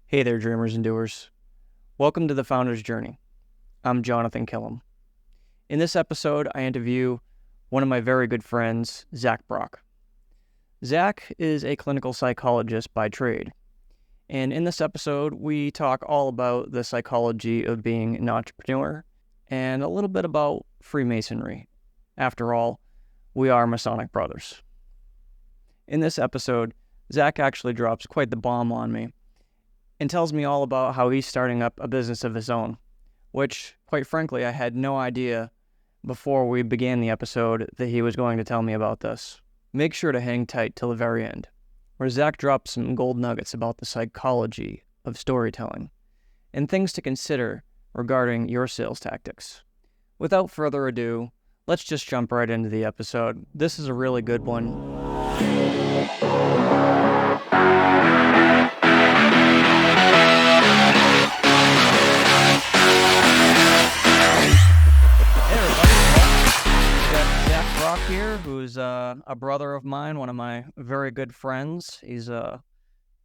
Hey there, dreamers and doers. Welcome to the Founder's Journey. I'm Jonathan Killam. In this episode, I interview one of my very good friends, Zack Brock. Zack is a clinical psychologist by trade. And in this episode, we talk all about the psychology of being an entrepreneur and a little bit about Freemasonry. After all, we are Masonic brothers. In this episode, Zack actually drops quite the bomb on me and tells me all about how he's starting up a business of his own, which, quite frankly, I had no idea before we began the episode that he was going to tell me about this. Make sure to hang tight till the very end, where Zack drops some gold nuggets about the psychology of storytelling and things to consider regarding your sales tactics. Without further ado, let's just jump right into the episode. This is a really good one. Here, who's a brother of mine, one of my very good friends. He's a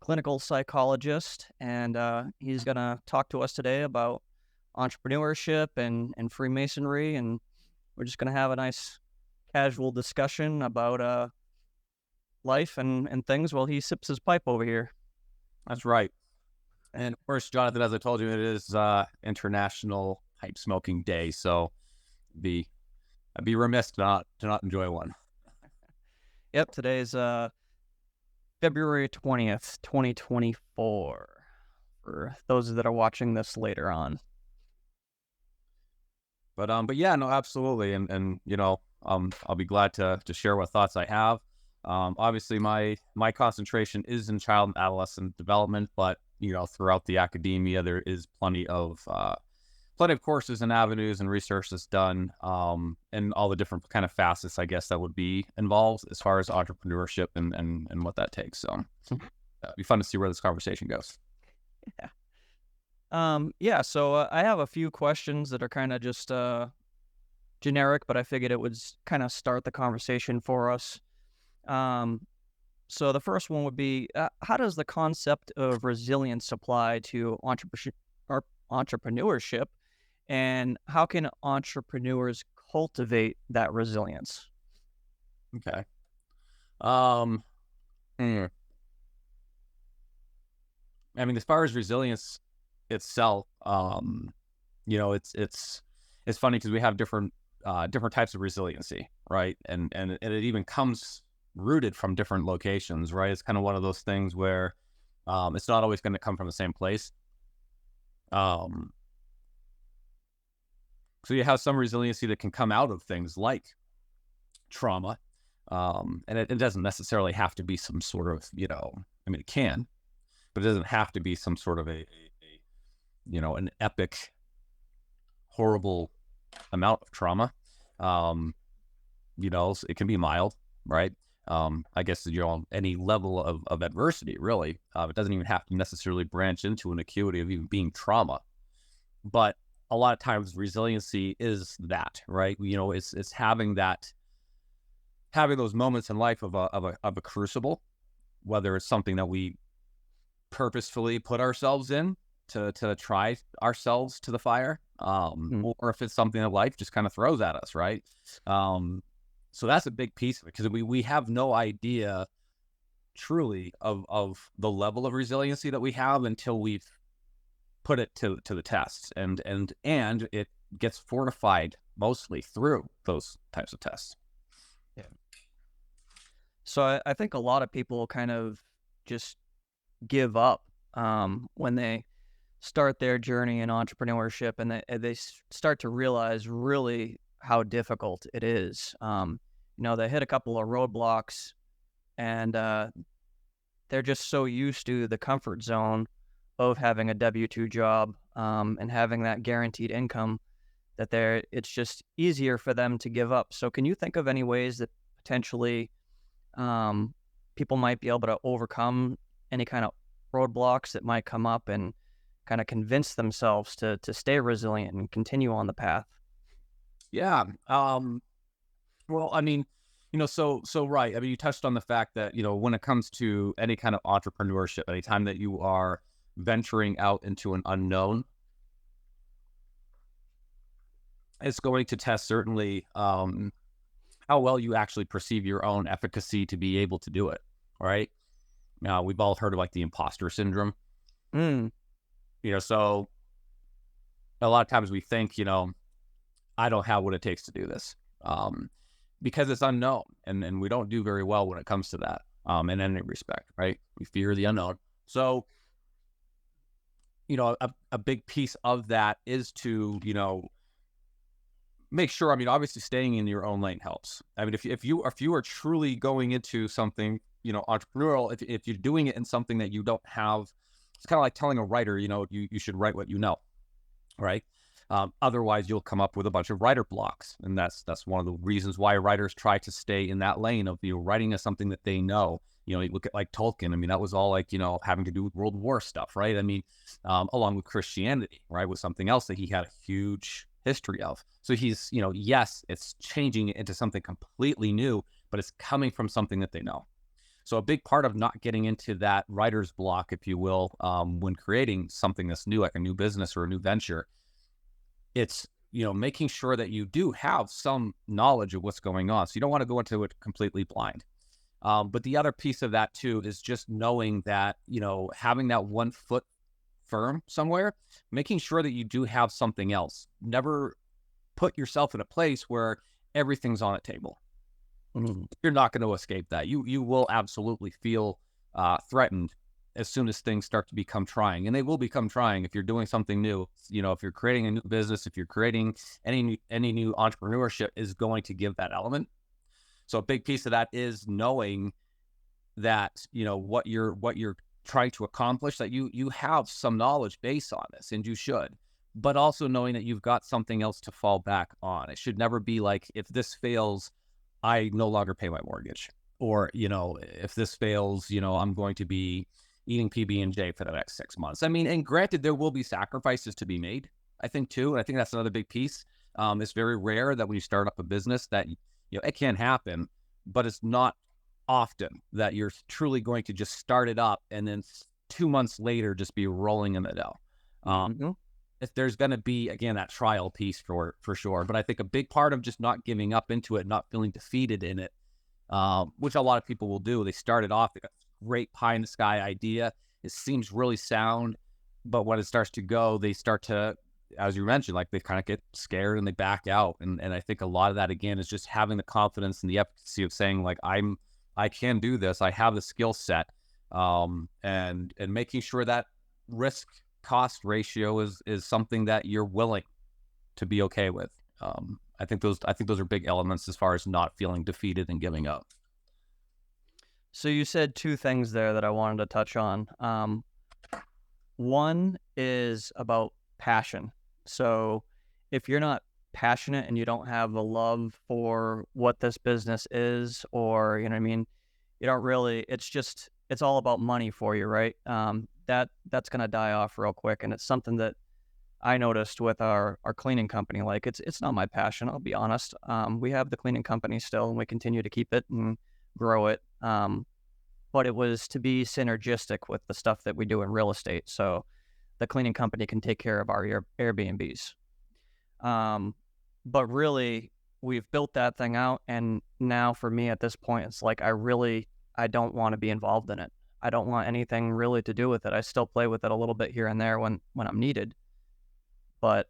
clinical psychologist, and he's going to talk to us today about entrepreneurship and Freemasonry, and we're just going to have a nice casual discussion about life and things while he sips his pipe over here. That's right. And of course, Jonathan, as I told you, it is International Pipe Smoking Day, so I'd be remiss to not enjoy one. Yep, today's February 20th, 2024, for those that are watching this later on. But yeah, no, absolutely, and you know, I'll be glad to share what thoughts I have. Obviously, my concentration is in child and adolescent development, but you know, throughout the academia, there is plenty of courses and avenues and research that's done, and all the different kind of facets, I guess, that would be involved as far as entrepreneurship and what that takes. So it'd be fun to see where this conversation goes. Yeah. So I have a few questions that are kind of just generic, but I figured it would kind of start the conversation for us. So the first one would be, how does the concept of resilience apply to entrepreneurship? And how can entrepreneurs cultivate that resilience? Okay. I mean, as far as resilience itself, you know, it's funny because we have different types of resiliency, right? And it even comes rooted from different locations, right? It's kind of one of those things where it's not always going to come from the same place. So you have some resiliency that can come out of things like trauma, and it doesn't necessarily have to be some sort of, you know, I mean, it can, but it doesn't have to be some sort of a you know, an epic, horrible amount of trauma. You know, it can be mild, right? I guess, you know, any level of adversity, really. It doesn't even have to necessarily branch into an acuity of even being trauma, but a lot of times resiliency is that, right? You know, it's having those moments in life of a crucible, whether it's something that we purposefully put ourselves in to try ourselves to the fire, or if it's something that life just kind of throws at us, right? So that's a big piece of it, because we have no idea truly of the level of resiliency that we have until we've put it to the test, and it gets fortified mostly through those types of tests. Yeah. So I think a lot of people kind of just give up when they start their journey in entrepreneurship, and they start to realize really how difficult it is. You know, they hit a couple of roadblocks, and they're just so used to the comfort zone of having a W-2 job and having that guaranteed income that it's just easier for them to give up. So can you think of any ways that potentially people might be able to overcome any kind of roadblocks that might come up and kind of convince themselves to stay resilient and continue on the path? Yeah. Well, I mean, you know, so right. I mean, you touched on the fact that, you know, when it comes to any kind of entrepreneurship, anytime that you are venturing out into an unknown. It's going to test certainly how well you actually perceive your own efficacy to be able to do it, right? Now, we've all heard of like the imposter syndrome. So a lot of times we think, I don't have what it takes to do this because it's unknown, and we don't do very well when it comes to that in any respect, right? We fear the unknown. So, a big piece of that is to, make sure, obviously staying in your own lane helps. If you are truly going into something, entrepreneurial, if you're doing it in something that you don't have, it's kind of like telling a writer, you should write what you know, right? Otherwise you'll come up with a bunch of writer blocks. And that's one of the reasons why writers try to stay in that lane of, writing as something that they know. You look at like Tolkien. That was all like, having to do with World War stuff, right? Along with Christianity, right, was something else that he had a huge history of. So he's, yes, it's changing it into something completely new, but it's coming from something that they know. So a big part of not getting into that writer's block, if you will, when creating something that's new, like a new business or a new venture, it's, making sure that you do have some knowledge of what's going on. So you don't want to go into it completely blind. But the other piece of that too is just knowing that, having that 1 foot firm somewhere, making sure that you do have something else. Never put yourself in a place where everything's on a table. You're not going to escape that. You will absolutely feel threatened as soon as things start to become trying, and they will become trying if you're doing something new. If you're creating a new business, if you're creating any new entrepreneurship, is going to give that element. So a big piece of that is knowing that what you're trying to accomplish, that you have some knowledge base on this, and you should, but also knowing that you've got something else to fall back on. It should never be like, if this fails, I no longer pay my mortgage, or if this fails, I'm going to be eating PB&J for the next 6 months. And granted, there will be sacrifices to be made, I think too, and I think that's another big piece. It's very rare that when you start up a business that it can happen, but it's not often that you're truly going to just start it up and then 2 months later just be rolling in the dough. If there's going to be, again, that trial piece for sure. But I think a big part of just not giving up into it, not feeling defeated in it, which a lot of people will do. They start it off, they got a great pie in the sky idea. It seems really sound, but when it starts to go, they start to, as you mentioned, like they kind of get scared and they back out. And I think a lot of that, again, is just having the confidence and the efficacy of saying, like, I can do this. I have the skill set, and making sure that risk cost ratio is something that you're willing to be okay with. I think those are big elements as far as not feeling defeated and giving up. So you said 2 things there that I wanted to touch on. One is about passion. So if you're not passionate and you don't have the love for what this business is, or, you don't really, it's all about money for you, right? That's going to die off real quick. And it's something that I noticed with our cleaning company. Like, it's not my passion, I'll be honest. We have the cleaning company still, and we continue to keep it and grow it. But it was to be synergistic with the stuff that we do in real estate. So the cleaning company can take care of our Airbnbs. But really, we've built that thing out. And now for me at this point, it's like, I don't want to be involved in it. I don't want anything really to do with it. I still play with it a little bit here and there when I'm needed, but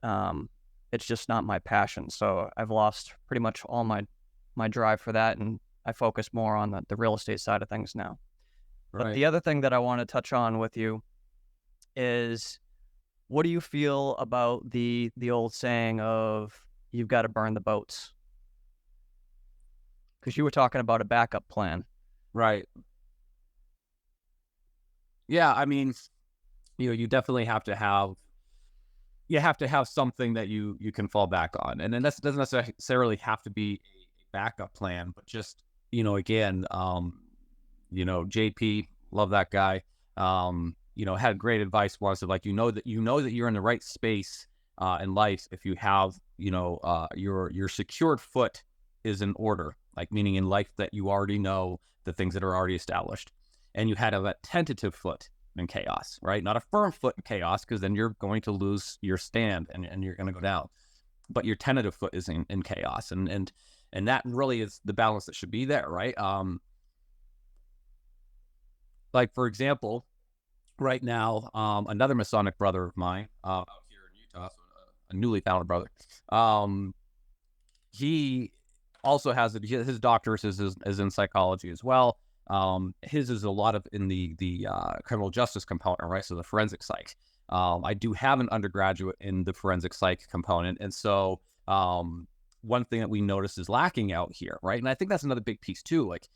it's just not my passion. So I've lost pretty much all my drive for that, and I focus more on the real estate side of things now. Right. But the other thing that I want to touch on with you is, what do you feel about the old saying of, you've got to burn the boats? Because you were talking about a backup plan. Right. Yeah, you definitely have to have something that you can fall back on. And then that doesn't necessarily have to be a backup plan, but just, again, JP, love that guy, had great advice once of, like, that you're in the right space in life if you have, your secured foot is in order, like, meaning in life that you already know the things that are already established, and you had that tentative foot in chaos, right? Not a firm foot in chaos, because then you're going to lose your stand and you're going to go down. But your tentative foot is in chaos, and that really is the balance that should be there, right? Like, for example, right now, another Masonic brother of mine out here in Utah, so a newly founded brother, he also has his doctorate is in psychology as well. His is a lot of in the criminal justice component, right? So the forensic psych. I do have an undergraduate in the forensic psych component, and so one thing that we notice is lacking out here, right? And I think that's another big piece too. Like,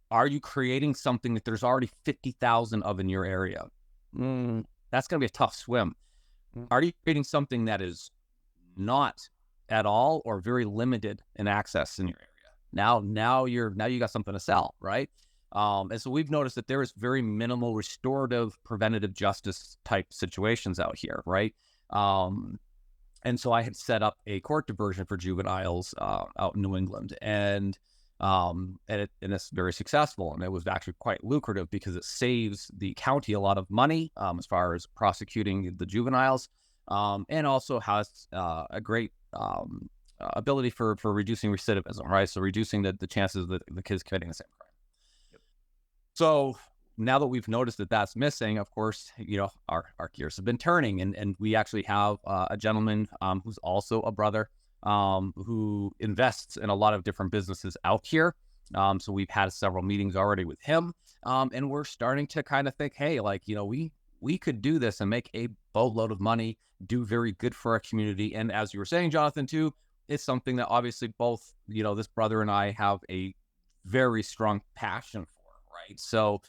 are you creating something that there's already 50,000 of in your area? That's going to be a tough swim. Are you creating something that is not at all or very limited in access in your area? Now you got something to sell, right? And so we've noticed that there is very minimal restorative preventative justice type situations out here, right? And so I had set up a court diversion for juveniles out in New England, and it's very successful, and it was actually quite lucrative because it saves the county a lot of money as far as prosecuting the juveniles, and also has a great ability for reducing recidivism, right? So reducing the chances of the kids committing the same crime. Yep. So now that we've noticed that that's missing, of course, our gears have been turning, and we actually have a gentleman who's also a brother who invests in a lot of different businesses out here. So we've had several meetings already with him, and we're starting to kind of think, hey, like, we could do this and make a boatload of money, do very good for our community. And as you were saying, Jonathan, too, it's something that obviously both, this brother and I have a very strong passion for, right? So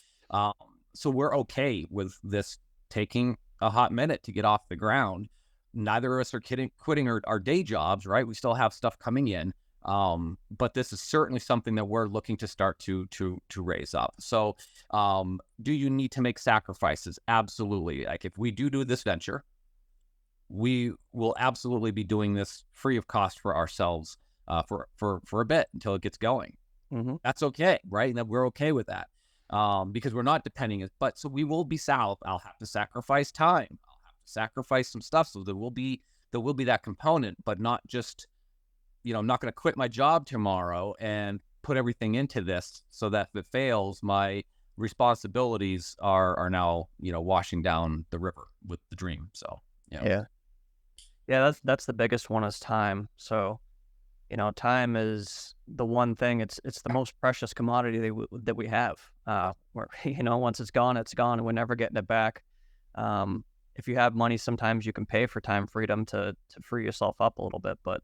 we're okay with this taking a hot minute to get off the ground. Neither of us are quitting our day jobs, right? We still have stuff coming in. But this is certainly something that we're looking to start to raise up. So, do you need to make sacrifices? Absolutely. Like, if we do this venture, we will absolutely be doing this free of cost for ourselves, for a bit until it gets going. Mm-hmm. That's okay, right? And we're okay with that, because we're not depending. But so we will be I'll have to sacrifice time. I'll have to sacrifice some stuff. So there will be that component, but not just, I'm not going to quit my job tomorrow and put everything into this so that if it fails, my responsibilities are now, washing down the river with the dream. So, yeah, that's the biggest one is time. So, time is the one thing. It's the most precious commodity that we have. Where once it's gone, and we're never getting it back. If you have money, sometimes you can pay for time freedom to free yourself up a little bit, but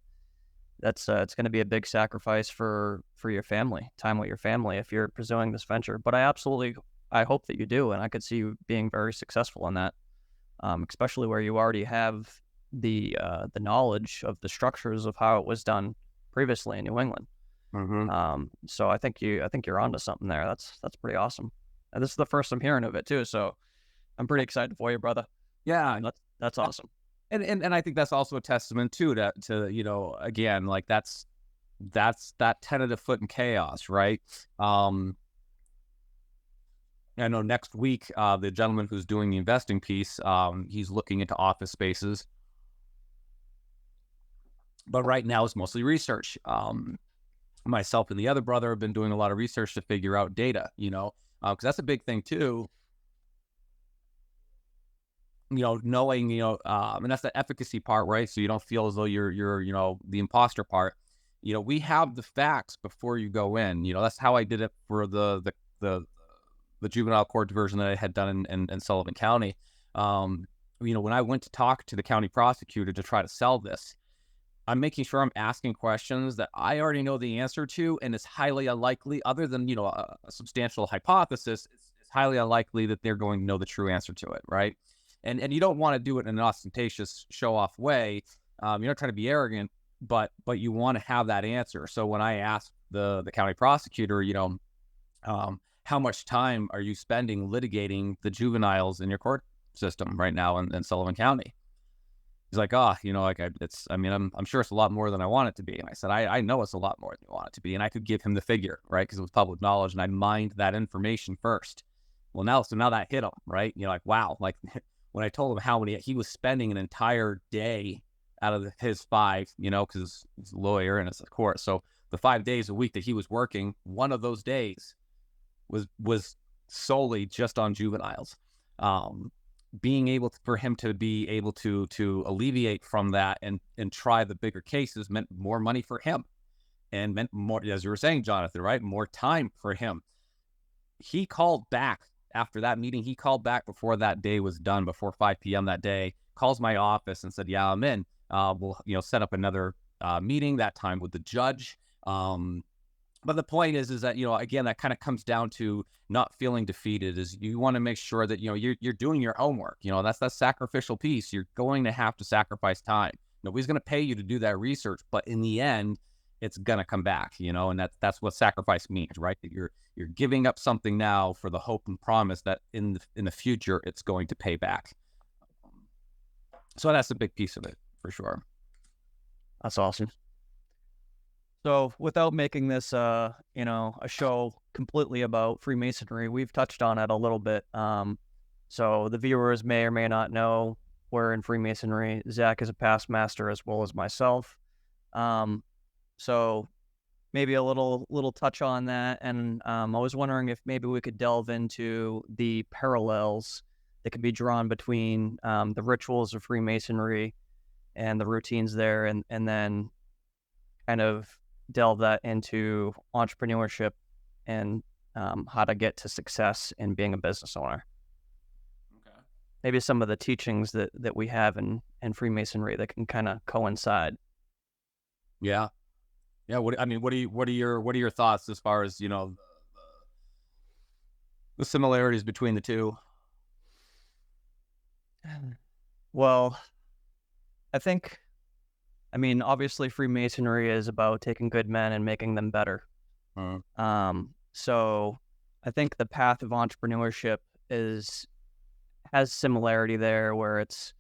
that's it's going to be a big sacrifice for your family, time with your family if you're pursuing this venture. But I hope that you do, and I could see you being very successful in that, especially where you already have the knowledge of the structures of how it was done previously in New England. Mm-hmm. So I think you're onto something there. That's pretty awesome. And this is the first I'm hearing of it too, so I'm pretty excited for you, brother. Yeah, that's awesome. And I think that's also a testament too to again, like that's that tentative foot in chaos, right? I know next week the gentleman who's doing the investing piece, he's looking into office spaces, but right now it's mostly research. Myself and the other brother have been doing a lot of research to figure out data, because that's a big thing too. Knowing, and that's the efficacy part, right? So you don't feel as though you're the imposter part. We have the facts before you go in. That's how I did it for the juvenile court diversion that I had done in Sullivan County. When I went to talk to the county prosecutor to try to sell this, I'm making sure I'm asking questions that I already know the answer to, and it's highly unlikely, other than, a substantial hypothesis, it's highly unlikely that they're going to know the true answer to it, right? And you don't want to do it in an ostentatious, show-off way. You're not trying to be arrogant, but you want to have that answer. So when I asked the county prosecutor, how much time are you spending litigating the juveniles in your court system right now in Sullivan County? He's like, I'm sure it's a lot more than I want it to be. And I said, I know it's a lot more than you want it to be. And I could give him the figure, right? Because it was public knowledge, and I mined that information first. So now that hit him, right? Like, wow, like when I told him how many, he was spending an entire day out of his 5, because he's a lawyer and it's a court. So the 5 days a week that he was working, one of those days was solely just on juveniles. Being able for him to be able to alleviate from that and try the bigger cases meant more money for him, and meant more, as you were saying, Jonathan, right? More time for him. He called back after that meeting. He called back before that day was done, before 5 p.m. that day, calls my office and said, yeah, I'm in. We'll, set up another meeting, that time with the judge. But the point is that, again, that kind of comes down to not feeling defeated. Is you want to make sure that, you're doing your homework. That's that sacrificial piece. You're going to have to sacrifice time. Nobody's going to pay you to do that research, but in the end, it's going to come back, and that's what sacrifice means, right? That you're giving up something now for the hope and promise that in the future, it's going to pay back. So that's a big piece of it for sure. That's awesome. So without making this, a show completely about Freemasonry, we've touched on it a little bit. So the viewers may or may not know we're in Freemasonry. Zack is a past master as well as myself. So maybe a little touch on that. And I was wondering if maybe we could delve into the parallels that can be drawn between the rituals of Freemasonry and the routines there, and then kind of delve that into entrepreneurship and how to get to success in being a business owner. Okay. Maybe some of the teachings that we have in Freemasonry that can kind of coincide. Yeah. What are your thoughts as far as, the similarities between the two? Well, obviously Freemasonry is about taking good men and making them better. So I think the path of entrepreneurship has similarity there, where it's,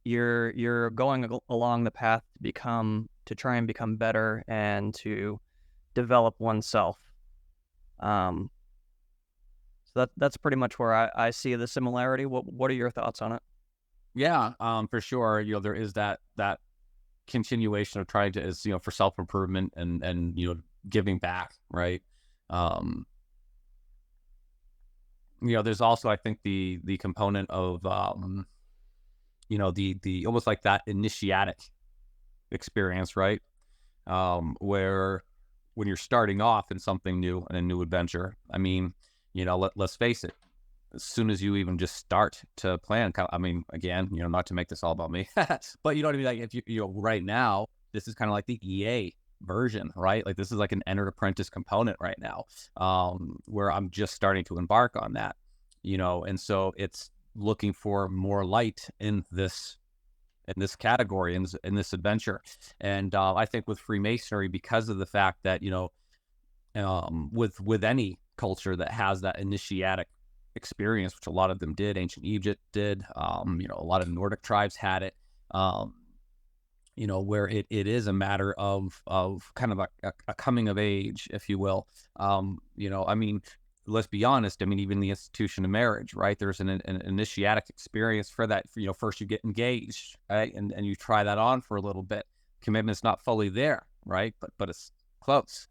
you're going along the path to try and become better and to develop oneself. So that's pretty much where I see the similarity. What are your thoughts on it? Yeah, for sure. There is that continuation of trying to, for self-improvement and giving back, right? There's also, I think, the component of the almost like that initiatic experience, right? Where when you're starting off in something new and a new adventure, let's face it, as soon as you even just start to plan, again, not to make this all about me, but you know what I mean? Like if you right now, this is kind of like the EA version, right? Like this is like an entered apprentice component right now, where I'm just starting to embark on that, and so it's looking for more light in this category, in this adventure. And I think with Freemasonry, because of the fact that, with any culture that has that initiatic experience, which a lot of them did, ancient Egypt did, a lot of Nordic tribes had it, where it is a matter of kind of a coming of age, if you will. Let's be honest, even the institution of marriage, right? There's an initiatic experience for that. First you get engaged, right? And you try that on for a little bit. Commitment's not fully there, right? But it's close.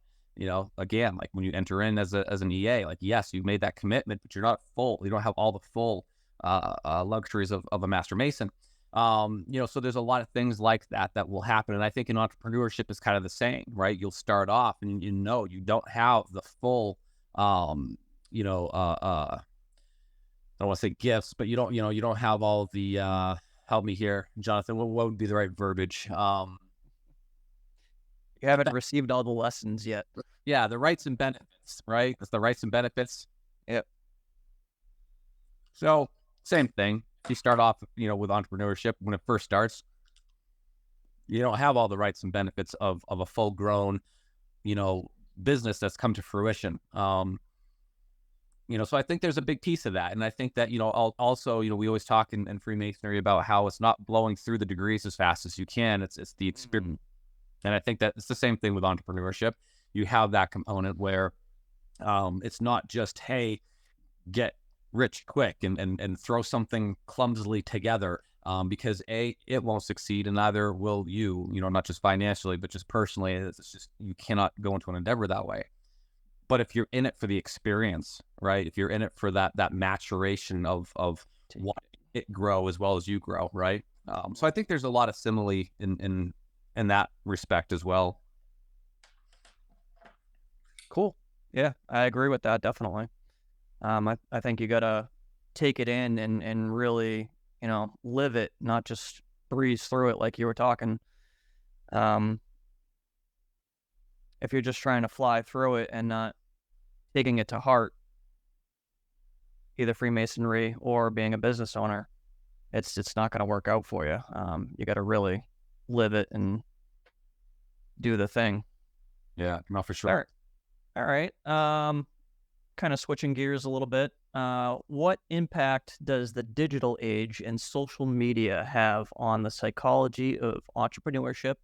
Again, like when you enter in as an EA, like, yes, you've made that commitment, but you're not full. You don't have all the full luxuries of a master mason. So there's a lot of things like that will happen. And I think in entrepreneurship is kind of the same, right? You'll start off and you don't have the full, I don't want to say gifts, but you don't have all the, help me here, Jonathan, what would be the right verbiage? You haven't received all the lessons yet. Yeah, the rights and benefits, right? It's the rights and benefits. Yep. So same thing. If you start off, with entrepreneurship, when it first starts, you don't have all the rights and benefits of a full grown, business that's come to fruition. So I think there's a big piece of that. And I think that, also, we always talk in Freemasonry about how it's not blowing through the degrees as fast as you can. It's the experience. And I think that it's the same thing with entrepreneurship. You have that component where it's not just, hey, get rich quick and throw something clumsily together, because it won't succeed, and neither will you, not just financially, but just personally. It's just, you cannot go into an endeavor that way. But if you're in it for the experience, right? If you're in it for that maturation of what it grow as well as you grow, right? So I think there's a lot of simile in that respect as well. Cool. Yeah, I agree with that, definitely. I think you gotta take it in and really, live it, not just breeze through it like you were talking. If you're just trying to fly through it and not taking it to heart, either Freemasonry or being a business owner, it's not going to work out for you. You got to really live it and do the thing. Yeah, no, for sure. All right. Kind of switching gears a little bit. What impact does the digital age and social media have on the psychology of entrepreneurship,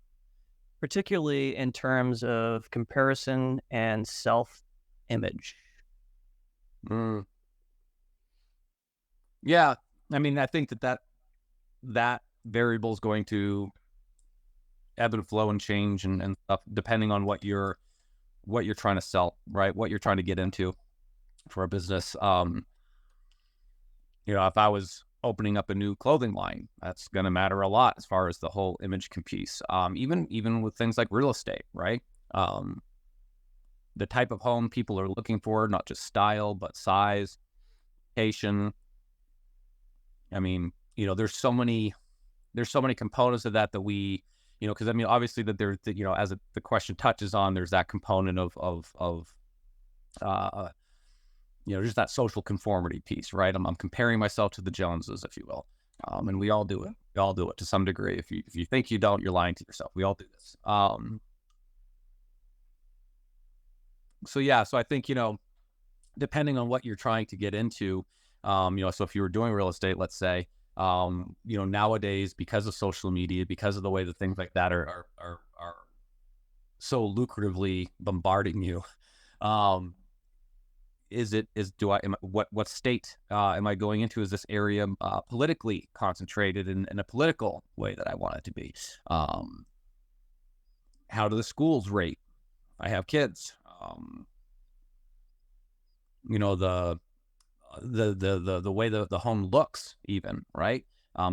particularly in terms of comparison and self-image? Yeah, I mean, I think that variable is going to ebb and flow and change and stuff depending on what you're trying to sell, right? What you're trying to get into for a business. If I was opening up a new clothing line, that's going to matter a lot as far as the whole image piece. Even with things like real estate, right? The type of home people are looking for, not just style, but size, location. I mean, there's so many components of that we, because I mean, obviously that there's, as the question touches on, there's that component of just that social conformity piece, right? I'm comparing myself to the Joneses, if you will. And we all do it. We all do it to some degree. If you think you don't, you're lying to yourself. We all do this. So I think, depending on what you're trying to get into, so if you were doing real estate, let's say, nowadays, because of social media, because of the way that things like that are so lucratively bombarding you, what state am I going into? Is this area politically concentrated in a political way that I want it to be? How do the schools rate? I have kids. The way the home looks, even, right?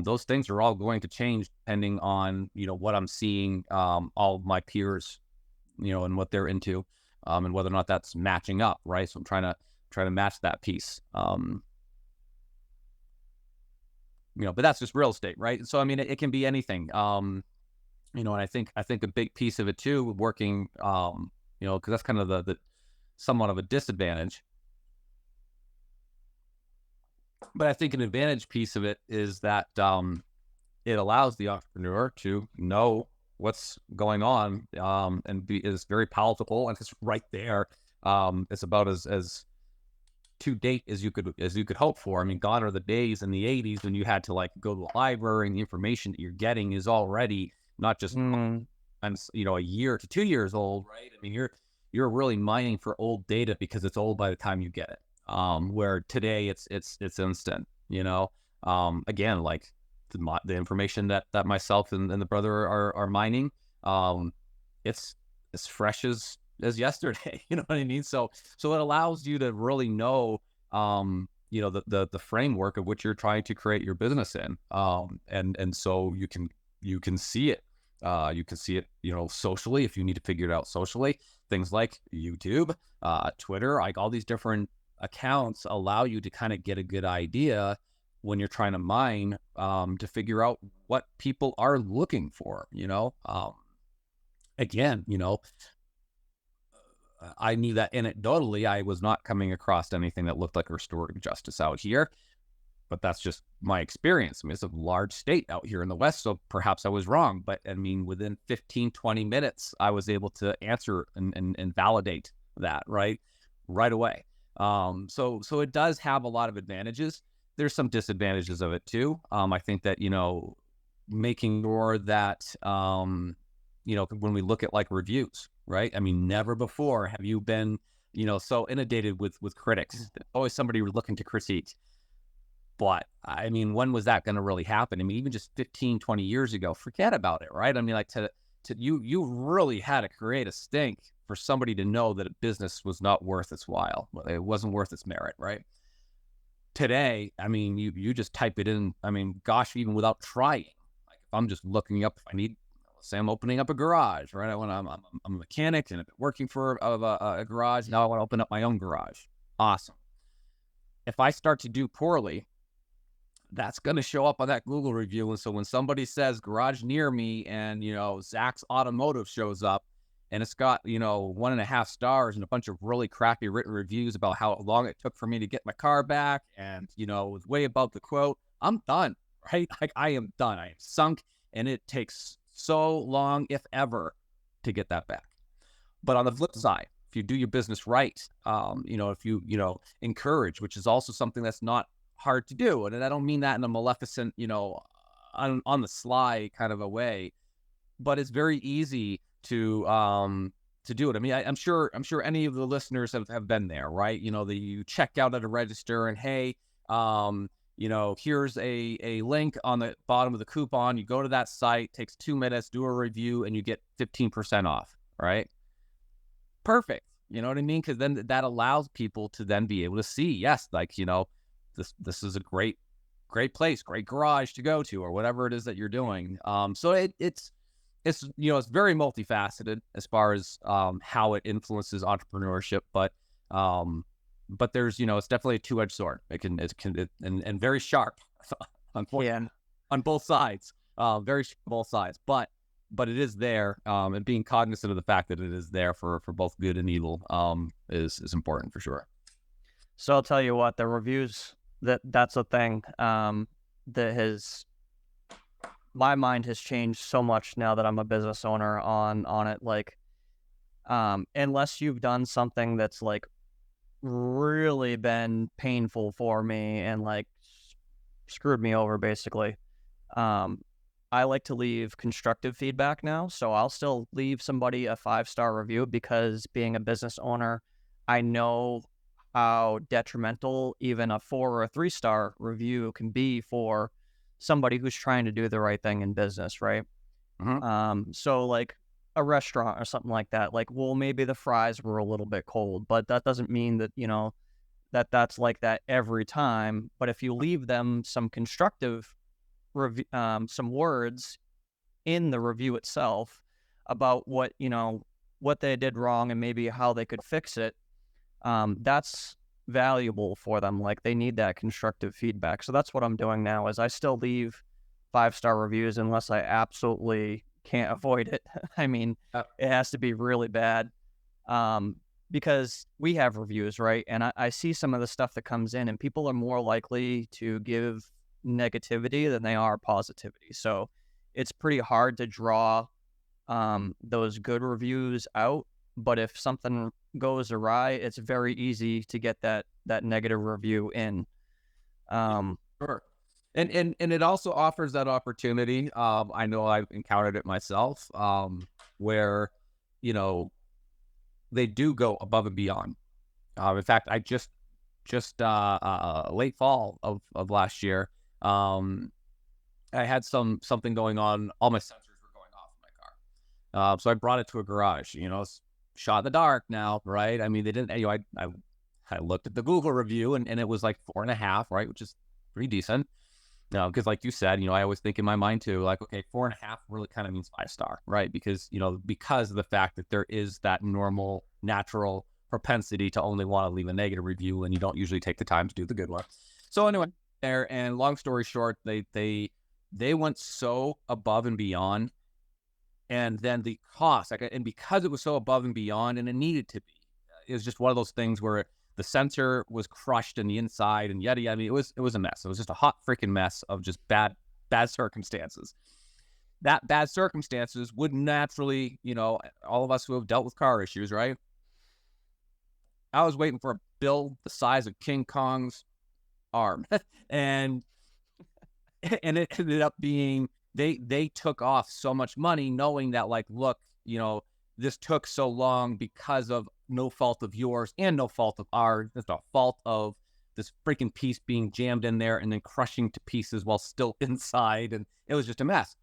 Those things are all going to change depending on what I'm seeing, all of my peers, and what they're into, and whether or not that's matching up, right? So I'm trying to match that piece. But that's just real estate, right? So I mean, it can be anything. And I think a big piece of it too, working, because that's kind of the somewhat of a disadvantage. But I think an advantage piece of it is that it allows the entrepreneur to know what's going on, and is very palatable, and it's right there. It's about as to date as you could hope for. I mean, gone are the days in the 80s when you had to go to the library, and the information that you're getting is already not just a year to 2 years old, right? I mean, you're really mining for old data because it's old by the time you get it. Where today it's instant, again, like the information that myself and the brother are mining, it's as fresh as yesterday, you know what I mean? So it allows you to really know, the framework of which you're trying to create your business in. And so you can see it. You can see it, socially, if you need to figure it out socially. Things like YouTube, Twitter, like all these different accounts allow you to kind of get a good idea when you're trying to mine, to figure out what people are looking for. Again, I knew that anecdotally I was not coming across anything that looked like restorative justice out here, but that's just my experience. I mean, it's a large state out here in the West, so perhaps I was wrong, but I mean, within 15-20 minutes, I was able to answer and validate that right away. So it does have a lot of advantages. There's some disadvantages of it too. I think that, making sure that, when we look at reviews, right? I mean, never before have you been, so inundated with critics. Always somebody looking to critique. But I mean, when was that going to really happen? I mean, even just 15, 20 years ago, forget about it, right? I mean, like you really had to create a stink for somebody to know that a business was not worth its while. It wasn't worth its merit, right? Today, I mean, you just type it in. I mean, gosh, even without trying, like if I'm just looking up, if I need, say I'm opening up a garage, right? I'm a mechanic and I've been working for a garage. Now I want to open up my own garage. Awesome. If I start to do poorly, that's going to show up on that Google review. And so when somebody says garage near me and, Zack's Automotive shows up and it's got, 1.5 stars and a bunch of really crappy written reviews about how long it took for me to get my car back and, it was way above the quote, I'm done, right? Like I am done. I am sunk and it takes so long, if ever, to get that back. But on the flip side, if you do your business right, if you, encourage, which is also something that's not hard to do. And I don't mean that in a maleficent, on the sly kind of a way, but it's very easy to do it. I mean, I'm sure any of the listeners have been there, right? You check out at a register and, hey, here's a link on the bottom of the coupon. You go to that site, takes 2 minutes, do a review, and you get 15% off, right? Perfect. You know what I mean? Because then that allows people to then be able to see, yes, like, this is a great place, great garage to go to, or whatever it is that you're doing. So it's very multifaceted as far as how it influences entrepreneurship, but there's it's definitely a two-edged sword. It can and very sharp on both sides. Very sharp on both sides, but it is there, and being cognizant of the fact that it is there for both good and evil is important for sure. So I'll tell you what, the reviews, that's a thing that my mind has changed so much now that I'm a business owner on it. Like, unless you've done something that's like really been painful for me and like screwed me over basically, I like to leave constructive feedback now. So I'll still leave somebody a 5-star review because being a business owner, I know how detrimental even a 4 or a 3-star review can be for somebody who's trying to do the right thing in business, right? Mm-hmm. So like a restaurant or something like that, like, well, maybe the fries were a little bit cold, but that doesn't mean that, that's like that every time. But if you leave them some constructive some words in the review itself about what they did wrong and maybe how they could fix it, that's valuable for them. Like they need that constructive feedback. So that's what I'm doing now is I still leave 5-star reviews unless I absolutely can't avoid it. I mean, it has to be really bad, because we have reviews, right? And I see some of the stuff that comes in and people are more likely to give negativity than they are positivity. So it's pretty hard to draw those good reviews out. But if something goes awry, it's very easy to get that negative review in. Sure. And it also offers that opportunity. I know I've encountered it myself, where, they do go above and beyond. In fact, I just late fall of last year, I had something going on. All my sensors were going off in my car. So I brought it to a garage, it's shot in the dark now, right? I mean, they didn't, I looked at the Google review and it was like 4.5, right? Which is pretty decent. Because like you said, I always think in my mind too, like, okay, 4.5 really kind of means 5-star, right? Because, because of the fact that there is that normal, natural propensity to only want to leave a negative review and you don't usually take the time to do the good one. So anyway, there, and long story short, they went so above and beyond. And then the cost, and because it was so above and beyond, and it needed to be, it was just one of those things where the sensor was crushed in the inside, and yada yada. I mean, it was a mess. It was just a hot freaking mess of just bad circumstances. That bad circumstances would naturally, all of us who have dealt with car issues, right? I was waiting for a bill the size of King Kong's arm, and it ended up being. They took off so much money knowing that, like, look, this took so long because of no fault of yours and no fault of ours. It's the fault of this freaking piece being jammed in there and then crushing to pieces while still inside. And it was just a mess.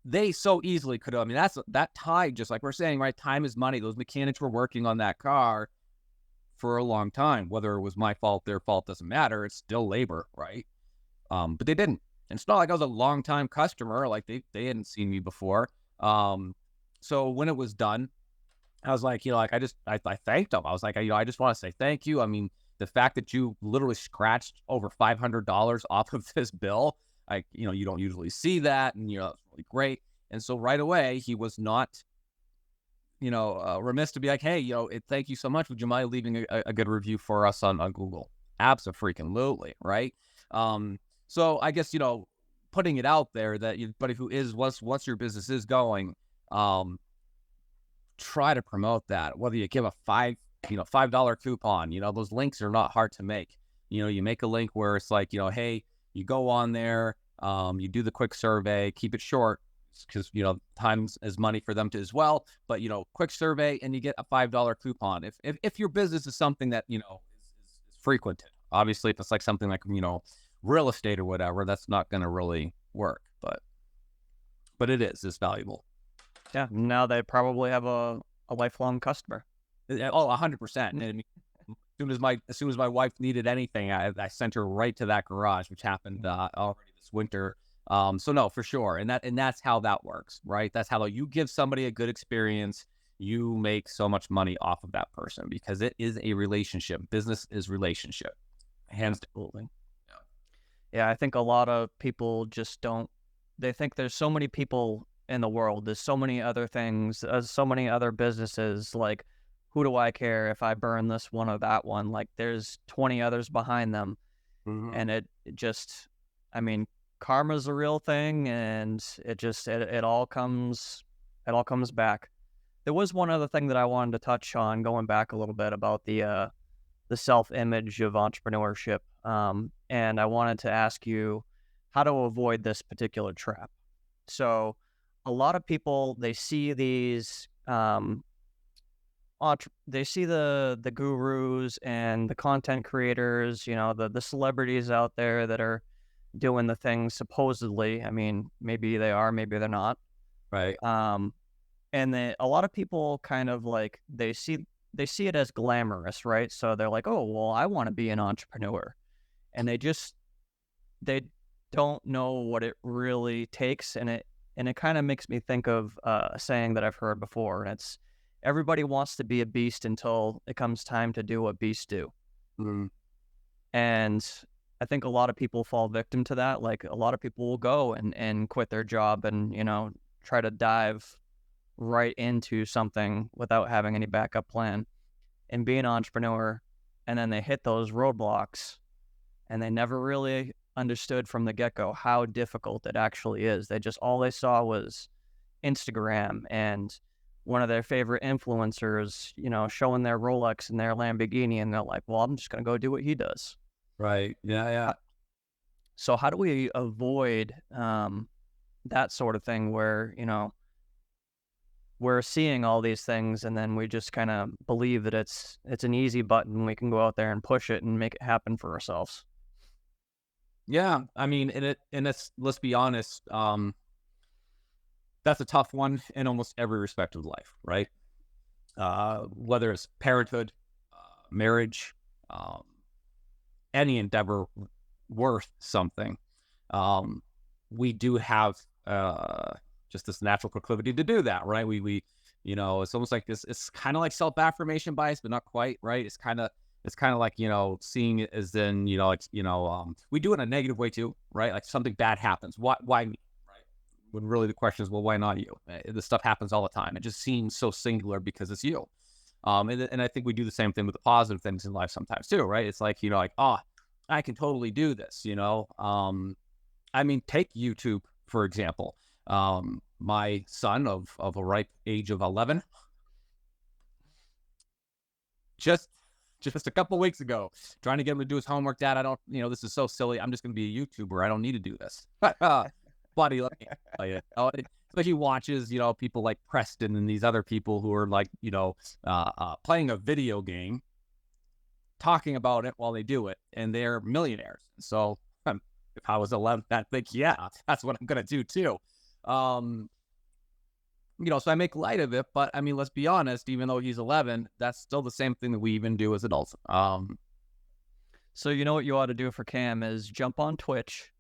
They so easily could have, I mean, that tie, just like we're saying, right? Time is money. Those mechanics were working on that car for a long time. Whether it was my fault, their fault, doesn't matter. It's still labor, right? But they didn't. And it's not like I was a long-time customer. Like they hadn't seen me before. So when it was done, I was like, I thanked them. I was like, I just want to say thank you. I mean, the fact that you literally scratched over $500 off of this bill, you don't usually see that, and it's really great. And so right away, he was not, remiss to be like, hey, thank you so much. Would you mind leaving a good review for us on Google? Abso-freaking-lutely, right? So I guess, putting it out there that anybody who is, once your business is going, try to promote that. Whether you give a $5 coupon, those links are not hard to make. You make a link where it's like, hey, you go on there, you do the quick survey, keep it short because, time is money for them too as well. But, quick survey and you get a $5 coupon. If your business is something that, is frequented. Obviously, if it's like something like, real estate or whatever, that's not going to really work. But it's valuable. Yeah. Now they probably have a lifelong customer. Oh, 100%. And I mean, as soon as my wife needed anything, I sent her right to that garage, which happened already this winter. So no, for sure. And that's how that works, right? That's how you give somebody a good experience. You make so much money off of that person because it is a relationship. Business is relationship. Hands down. Absolutely. Yeah, I think a lot of people just they think there's so many people in the world. There's so many other things, so many other businesses. Like, who do I care if I burn this one or that one? Like, there's 20 others behind them. Mm-hmm. And it just, I mean, karma's a real thing, and it all comes back. There was one other thing that I wanted to touch on, going back a little bit about the self-image of entrepreneurship. And I wanted to ask you how to avoid this particular trap. So a lot of people, they see these, they see the gurus and the content creators, the celebrities out there that are doing the things supposedly. I mean, maybe they are, maybe they're not. Right. And a lot of people kind of like, they see it as glamorous, right? So they're like, oh, well, I want to be an entrepreneur. And they don't know what it really takes. And it kind of makes me think of a saying that I've heard before. And it's, everybody wants to be a beast until it comes time to do what beasts do. Mm-hmm. And I think a lot of people fall victim to that. Like, a lot of people will go and quit their job and, try to dive right into something without having any backup plan and be an entrepreneur. And then they hit those roadblocks and they never really understood from the get-go how difficult it actually is. All they saw was Instagram and one of their favorite influencers, showing their Rolex and their Lamborghini, and they're like, well, I'm just going to go do what he does. Right. Yeah. So how do we avoid that sort of thing where, we're seeing all these things and then we just kind of believe that it's an easy button. We can go out there and push it and make it happen for ourselves. Yeah. I mean, let's be honest. That's a tough one in almost every respect of life, right? Whether it's parenthood, marriage, any endeavor worth something, we do have just this natural proclivity to do that, right? We it's almost like this. It's kind of like self-affirmation bias, but not quite, right? It's kind of like seeing it as in we do it in a negative way too, right? Like something bad happens, why me? When really the question is, well, why not you? This stuff happens all the time. It just seems so singular because it's you. And I think we do the same thing with the positive things in life sometimes too, right? It's like, I can totally do this, I mean, take YouTube, for example. My son of a ripe age of 11, just a couple weeks ago, trying to get him to do his homework. Dad, I don't, this is so silly. I'm just going to be a YouTuber. I don't need to do this. Buddy, let me tell you, So he watches, people like Preston and these other people who are like, playing a video game, talking about it while they do it, and they're millionaires. So if I was 11, I'd think, yeah, that's what I'm going to do too. So I make light of it, but I mean, let's be honest, even though he's 11, that's still the same thing that we even do as adults. So you know what you ought to do for Cam is jump on Twitch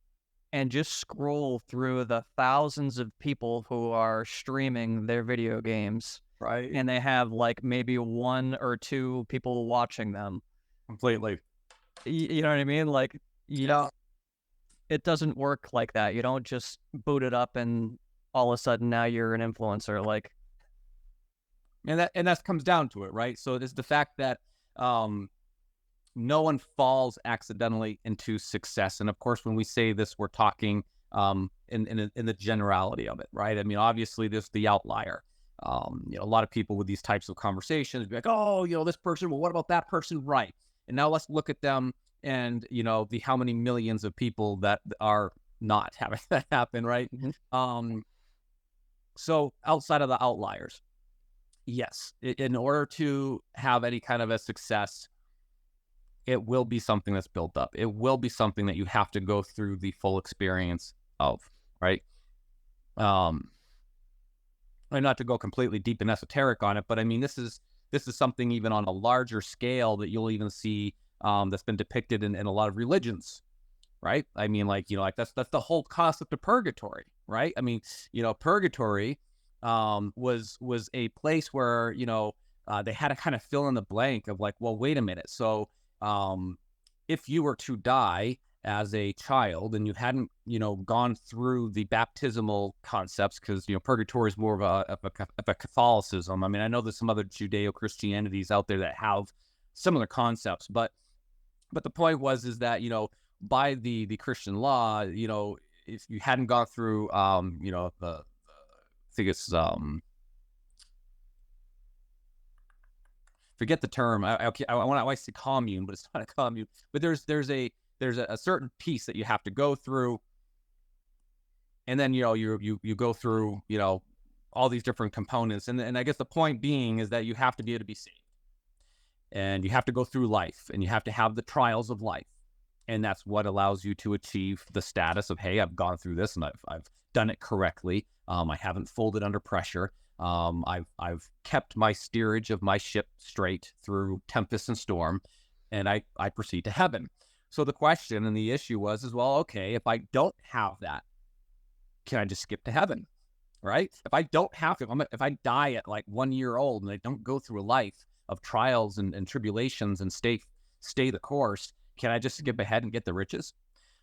and just scroll through the thousands of people who are streaming their video games. Right. And they have like maybe 1 or 2 people watching them. Completely. You know what I mean? Like, it doesn't work like that. You don't just boot it up and all of a sudden now you're an influencer. Like, and that comes down to it, right? So it's the fact that no one falls accidentally into success. And of course, when we say this, we're talking in the generality of it, right? I mean, obviously, there's the outlier. A lot of people with these types of conversations be like, oh, this person, well, what about that person? Right. And now let's look at them and, the how many millions of people that are not having that happen, right? Mm-hmm. So outside of the outliers, yes, in order to have any kind of a success, it will be something that's built up. It will be something that you have to go through the full experience of, right? And not to go completely deep and esoteric on it, but I mean, this is something even on a larger scale that you'll even see that's been depicted in a lot of religions, right? I mean, like that's the whole concept of purgatory, right? I mean, purgatory was a place where they had to kind of fill in the blank of like, well, wait a minute, so if you were to die as a child and you hadn't, gone through the baptismal concepts, because, purgatory is more of a Catholicism. I mean, I know there's some other Judeo-Christianities out there that have similar concepts, but the point is that, by the Christian law, if you hadn't gone through, I think it's, forget the term. I want to say commune, but it's not a commune. But there's a certain piece that you have to go through, and then you go through all these different components, and I guess the point being is that you have to be able to be saved, and you have to go through life, and you have to have the trials of life, and that's what allows you to achieve the status of, hey, I've gone through this and I've done it correctly. I haven't folded under pressure. I've kept my steerage of my ship straight through tempest and storm, and I proceed to heaven. So the question and the issue was, well, okay, if I don't have that, can I just skip to heaven, right? If I don't have to, if I die at like 1 year old and I don't go through a life of trials and tribulations and stay the course, can I just skip ahead and get the riches?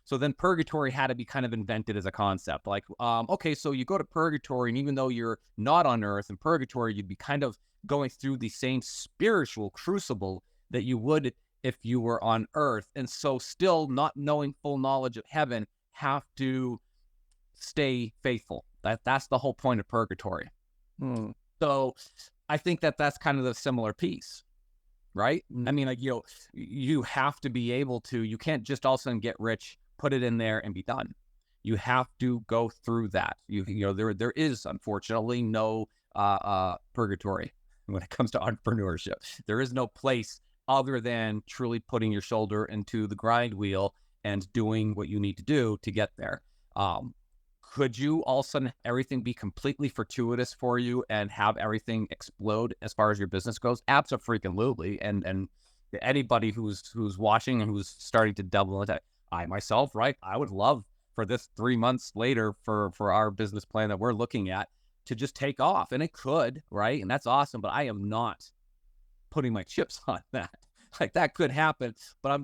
So then purgatory had to be kind of invented as a concept. Like, okay, so you go to purgatory, and even though you're not on earth, in purgatory, you'd be kind of going through the same spiritual crucible that you would if you were on earth. And so still not knowing full knowledge of heaven, have to stay faithful. That's the whole point of purgatory. So I think that's kind of the similar piece, right? I mean, like, you have to be able to, you can't just all of a sudden get rich, put it in there and be done. You have to go through that. There is unfortunately no purgatory when it comes to entrepreneurship. There is no place other than truly putting your shoulder into the grind wheel and doing what you need to do to get there. Could you all of a sudden everything be completely fortuitous for you and have everything explode as far as your business goes? Absolutely. And anybody who's watching and who's starting to double into, I myself, right? I would love for this 3 months later for our business plan that we're looking at to just take off, and it could, right? And that's awesome, but I am not putting my chips on that. Like, that could happen, but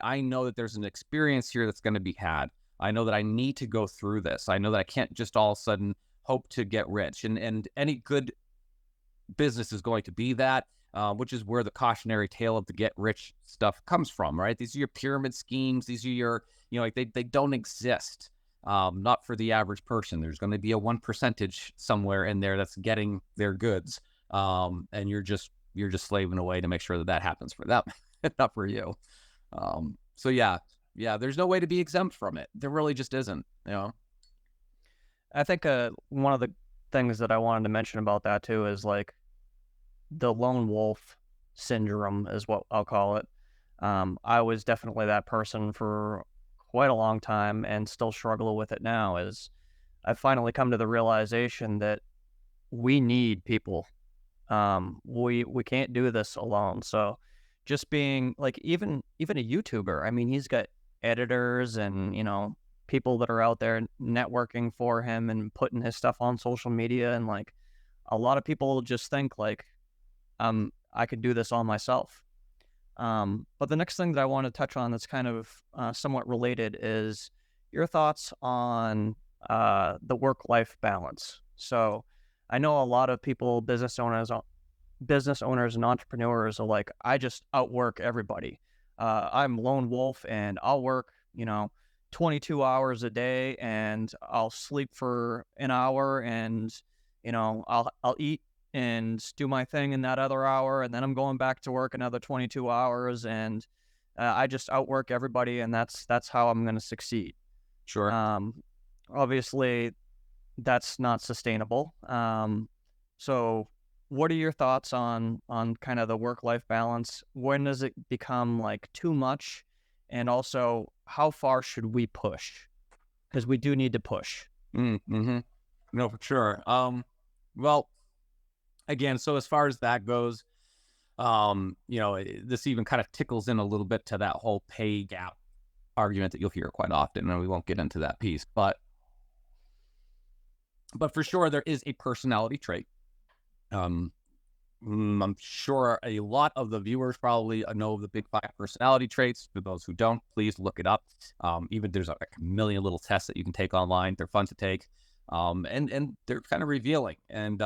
I know that there's an experience here that's going to be had. I know that I need to go through this. I know that I can't just all of a sudden hope to get rich, and any good business is going to be that, which is where the cautionary tale of the get rich stuff comes from, right? These are your pyramid schemes. These are your, like they don't exist. Not for the average person. There's going to be a 1% somewhere in there that's getting their goods. And you're just slaving away to make sure that happens for them, not for you. So yeah, there's no way to be exempt from it. There really just isn't, I think one of the things that I wanted to mention about that too is like the lone wolf syndrome is what I'll call it. I was definitely that person for quite a long time and still struggle with it now. Is I've finally come to the realization that we need people. We can't do this alone. So just being like even a YouTuber, I mean, he's got editors and, people that are out there networking for him and putting his stuff on social media. And like a lot of people just think like, I could do this all myself. But the next thing that I want to touch on that's kind of somewhat related is your thoughts on the work-life balance. So I know a lot of people, business owners and entrepreneurs are like, I just outwork everybody. I'm lone wolf and I'll work, 22 hours a day and I'll sleep for an hour and, I'll eat and do my thing in that other hour. And then I'm going back to work another 22 hours and I just outwork everybody. And that's how I'm going to succeed. Sure. Obviously that's not sustainable. So what are your thoughts on kind of the work-life balance? When does it become like too much? And also, how far should we push? Because we do need to push. Mm-hmm. No, for sure. Well, again, so as far as that goes, this even kind of tickles in a little bit to that whole pay gap argument that you'll hear quite often, and we won't get into that piece. But for sure, there is a personality trait. I'm sure a lot of the viewers probably know the big 5 personality traits. For those who don't, please look it up. Even there's like a million little tests that you can take online. They're fun to take. And they're kind of revealing. And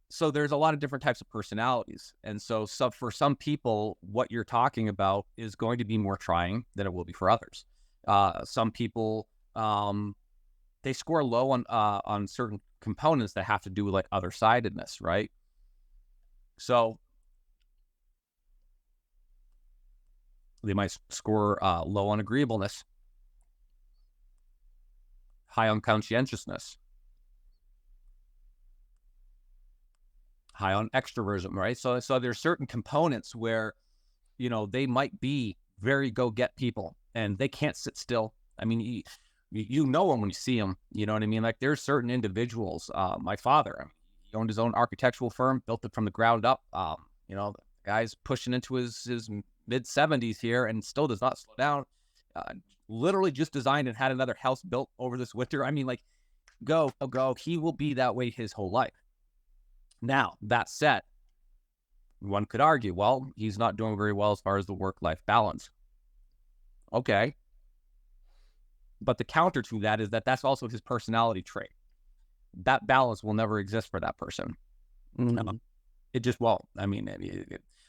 so there's a lot of different types of personalities. And so for some people, what you're talking about is going to be more trying than it will be for others. Some people, they score low on certain components that have to do with like other-sidedness, right? So they might score low on agreeableness, high on conscientiousness, high on extroversion, right? So there's certain components where, they might be very go-get people and they can't sit still. I mean, you know them when you see them, you know what I mean? Like there's certain individuals, my father, he owned his own architectural firm, built it from the ground up. The guy's pushing into his mid-70s here and still does not slow down. Literally just designed and had another house built over this winter. I mean, like, go. He will be that way his whole life. Now, that said, one could argue, well, he's not doing very well as far as the work-life balance. Okay. But the counter to that is that that's also his personality trait. That balance will never exist for that person. Mm-hmm. It just won't. I mean,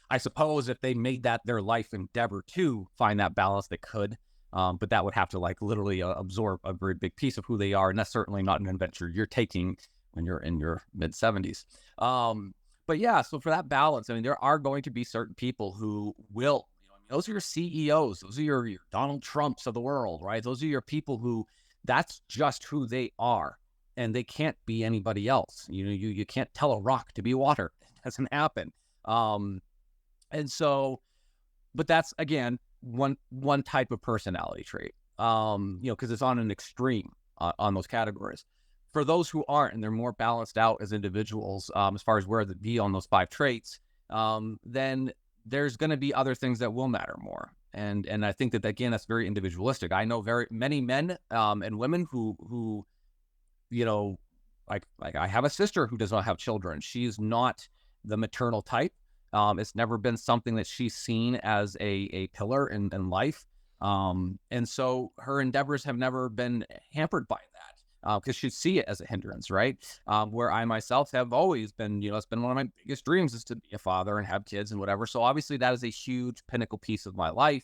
I suppose if they made that their life endeavor to find that balance, they could. But that would have to like literally absorb a very big piece of who they are. And that's certainly not an adventure you're taking when you're in your mid-70s. But yeah, so for that balance, I mean, there are going to be certain people who will, those are your CEOs. Those are your Donald Trumps of the world, right? Those are your people who that's just who they are. And they can't be anybody else. You can't tell a rock to be water. It doesn't happen. And so, but that's again one type of personality trait. Because it's on an extreme on those categories. For those who aren't and they're more balanced out as individuals, as far as where they be on those 5 traits, then there's going to be other things that will matter more. And I think that again, that's very individualistic. I know very many men and women who like I have a sister who does not have children. She's not the maternal type. It's never been something that she's seen as a pillar in life. And so her endeavors have never been hampered by that because she'd see it as a hindrance, right? Where I myself have always been, it's been one of my biggest dreams is to be a father and have kids and whatever. So obviously that is a huge pinnacle piece of my life.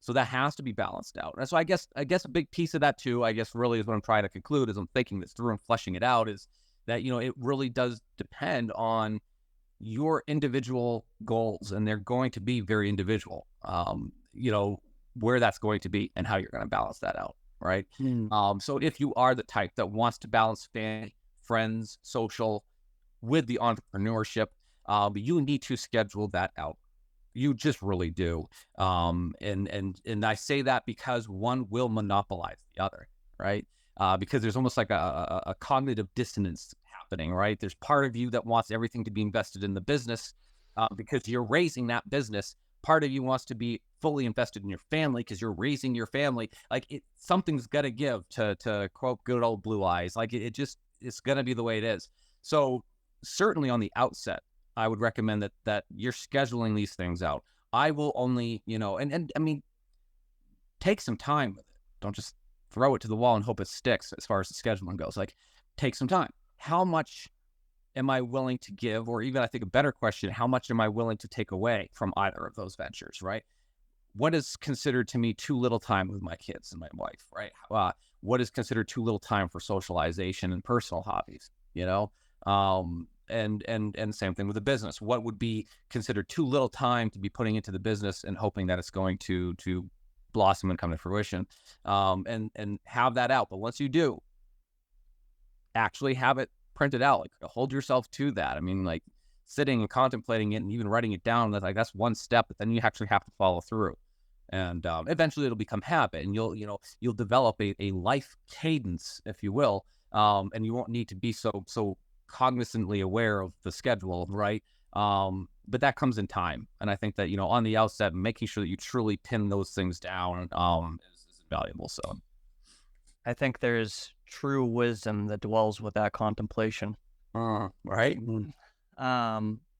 So that has to be balanced out. And so I guess a big piece of that too, I guess really is what I'm trying to conclude as I'm thinking this through and fleshing it out is that, it really does depend on your individual goals and they're going to be very individual, where that's going to be and how you're going to balance that out. Right. So if you are the type that wants to balance family, friends, social, with the entrepreneurship. But you need to schedule that out. You just really do. And I say that because one will monopolize the other, right? Because there's almost like a cognitive dissonance happening, right? There's part of you that wants everything to be invested in the business because you're raising that business. Part of you wants to be fully invested in your family because you're raising your family. Like something's got to give to quote good old Blue Eyes. Like it's going to be the way it is. So certainly on the outset, I would recommend that you're scheduling these things out. I will only, and I mean, take some time with it. Don't just throw it to the wall and hope it sticks as far as the scheduling goes. Like, take some time. How much am I willing to give? Or even, I think, a better question, how much am I willing to take away from either of those ventures, right? What is considered to me too little time with my kids and my wife, right? What is considered too little time for socialization and personal hobbies, and same thing with the business. What would be considered too little time to be putting into the business and hoping that it's going to blossom and come to fruition, and have that out. But once you do, actually have it printed out. Like, hold yourself to that. I mean, like, sitting and contemplating it and even writing it down, that's one step, but then you actually have to follow through. And eventually it'll become habit, and you'll develop a life cadence, if you will, and you won't need to be so cognizantly aware of the schedule, right? But that comes in time. And I think that, on the outset, making sure that you truly pin those things down is invaluable. So I think there's true wisdom that dwells with that contemplation. Right.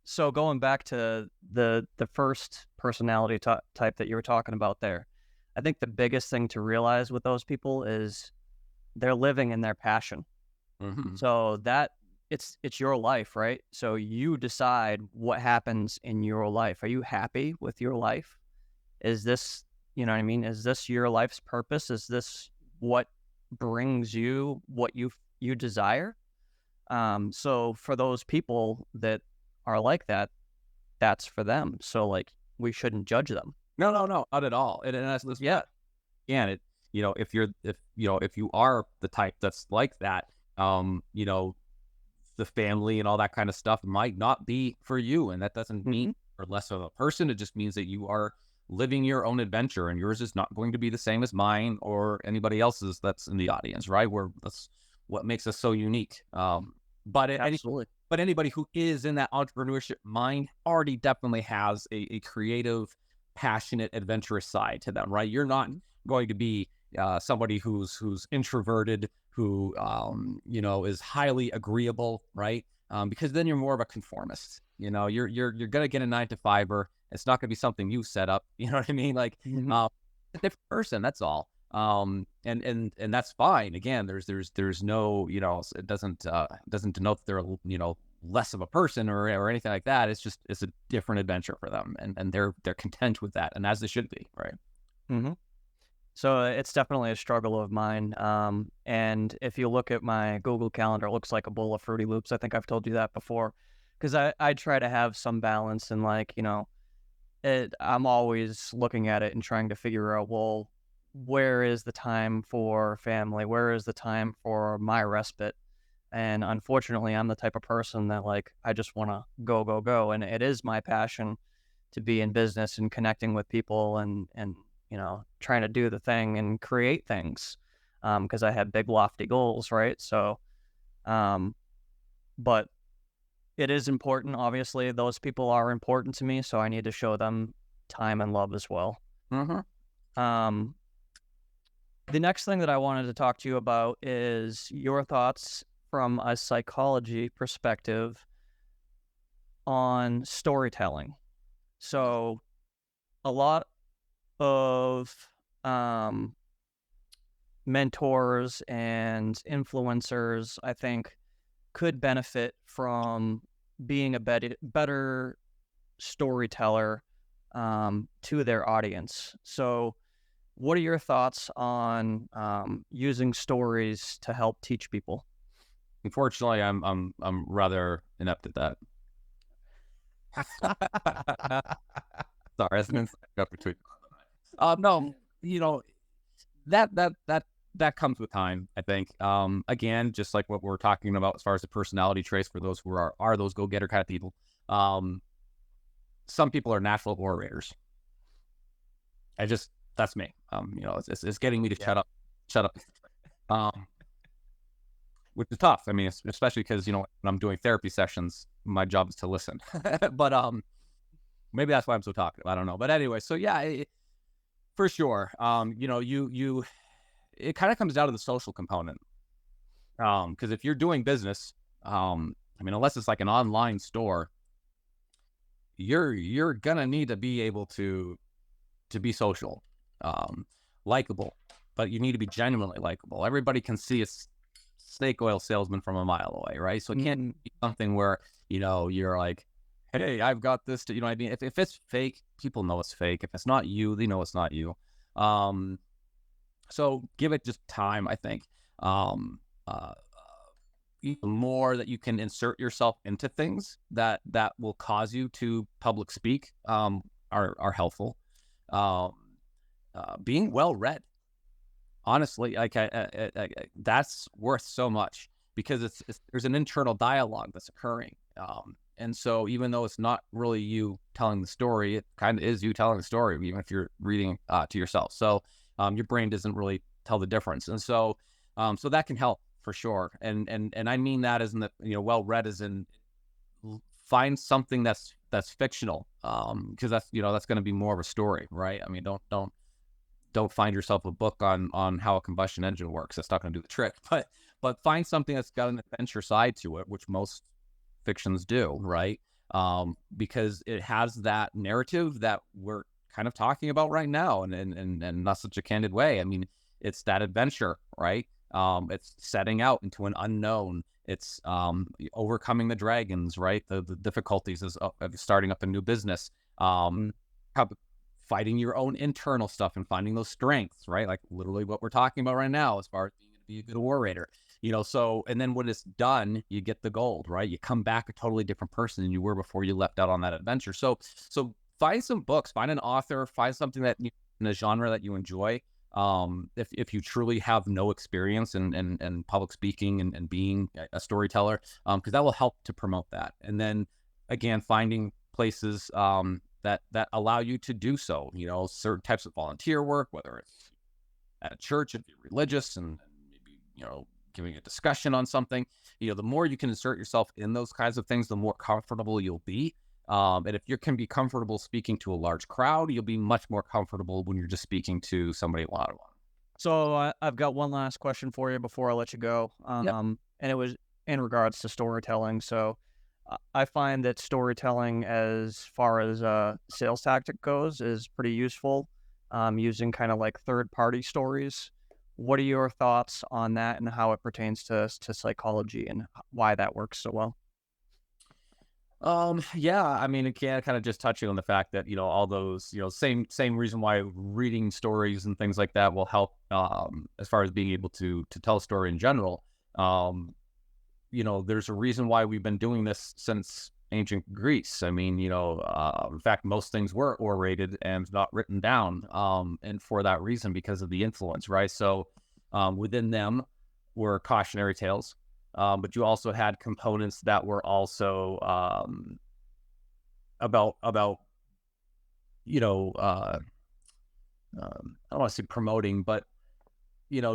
So going back to the first personality type that you were talking about there, I think the biggest thing to realize with those people is they're living in their passion. Mm-hmm. So that it's your life, right? So you decide what happens in your life. Are you happy with your life? Is this, is this your life's purpose? Is this what brings you what you desire? So for those people that are like that, that's for them. So, like, we shouldn't judge them. No, not at all. And that's Yeah. Again, if you are the type that's like that, the family and all that kind of stuff might not be for you. And that doesn't mean you're less of a person. It just means that you are living your own adventure, and yours is not going to be the same as mine or anybody else's that's in the audience, right? That's what makes us so unique. Absolutely. But anybody who is in that entrepreneurship mind already definitely has a creative, passionate, adventurous side to them, right? You're not going to be somebody who's introverted, who is highly agreeable, right? Because then you're more of a conformist. You're gonna get a 9-to-5er. It's not gonna be something you set up. You know what I mean? Like, a different person. That's all. And that's fine. Again, there's no, it doesn't denote that they're less of a person or anything like that. It's a different adventure for them, and they're content with that, and as they should be, right? Mm-hmm. So it's definitely a struggle of mine. And if you look at my Google Calendar, it looks like a bowl of Fruity Loops. I think I've told you that before, because I try to have some balance, and I'm always looking at it and trying to figure out, well, where is the time for family? Where is the time for my respite? And unfortunately, I'm the type of person that, like, I just want to go. And it is my passion to be in business and connecting with people and trying to do the thing and create things, because I have big, lofty goals, right? So, but it is important. Obviously, those people are important to me, so I need to show them time and love as well. Mm-hmm. The next thing that I wanted to talk to you about is your thoughts from a psychology perspective on storytelling. So a lot of mentors and influencers, I think, could benefit from being a better storyteller to their audience. So what are your thoughts on using stories to help teach people? Unfortunately, I'm rather inept at that. Sorry, that's an inside joke between. No, that that comes with time, I think. Again, just like what we're talking about as far as the personality traits for those who are those go-getter kind of people. Some people are natural orators. That's me. It's getting me to shut up. Which is tough. I mean, especially because, when I'm doing therapy sessions, my job is to listen. But maybe that's why I'm so talkative. I don't know. But anyway, so yeah, for sure. It kind of comes down to the social component. Because if you're doing business, unless it's like an online store, you're gonna need to be able to be social, likable, but you need to be genuinely likable. Everybody can see a snake oil salesman from a mile away, right? So it can't be something where, you're like, hey, I've got this to, what I mean? If it's fake, people know it's fake. If it's not you, they know it's not you. So give it just time, I think. Even more that you can insert yourself into things that will cause you to public speak are helpful. Being well read, honestly, like that's worth so much, because there's an internal dialogue that's occurring. And so even though it's not really you telling the story, it kind of is you telling the story, even if you're reading to yourself. So your brain doesn't really tell the difference. And so that can help for sure. And I mean that as in that, well read as in find something that's fictional, because that's going to be more of a story, right? I mean, don't find yourself a book on how a combustion engine works. That's not going to do the trick. But find something that's got an adventure side to it, which most fictions do, right? Because it has that narrative that we're kind of talking about right now, and not such a candid way. I mean, it's that adventure, right? It's setting out into an unknown. It's overcoming the dragons, right? The difficulties of starting up a new business. Fighting your own internal stuff and finding those strengths, right? Like literally what we're talking about right now, as far as being to be a good orator. So, and then when it's done, you get the gold, right? You come back a totally different person than you were before you left out on that adventure. So find some books, find an author, find something that in a genre that you enjoy. If you truly have no experience in public speaking and being a storyteller, because that will help to promote that. And then again, finding places that allow you to do so, certain types of volunteer work, whether it's at a church, if you're religious, and maybe, giving a discussion on something, the more you can insert yourself in those kinds of things, the more comfortable you'll be. And if you can be comfortable speaking to a large crowd, you'll be much more comfortable when you're just speaking to somebody one-on-one. So I've got one last question for you before I let you go. Yep. And it was in regards to storytelling. So I find that storytelling, as far as sales tactic goes, is pretty useful, using kind of like third-party stories. What are your thoughts on that and how it pertains to psychology and why that works so well? Yeah, I mean, again, kind of just touching on the fact that, all those, same reason why reading stories and things like that will help, as far as being able to tell a story in general. There's a reason why we've been doing this since ancient Greece. I mean, in fact, most things were orated and not written down, and for that reason, because of the influence, right? So, within them were cautionary tales. But you also had components that were also about I don't want to say promoting, but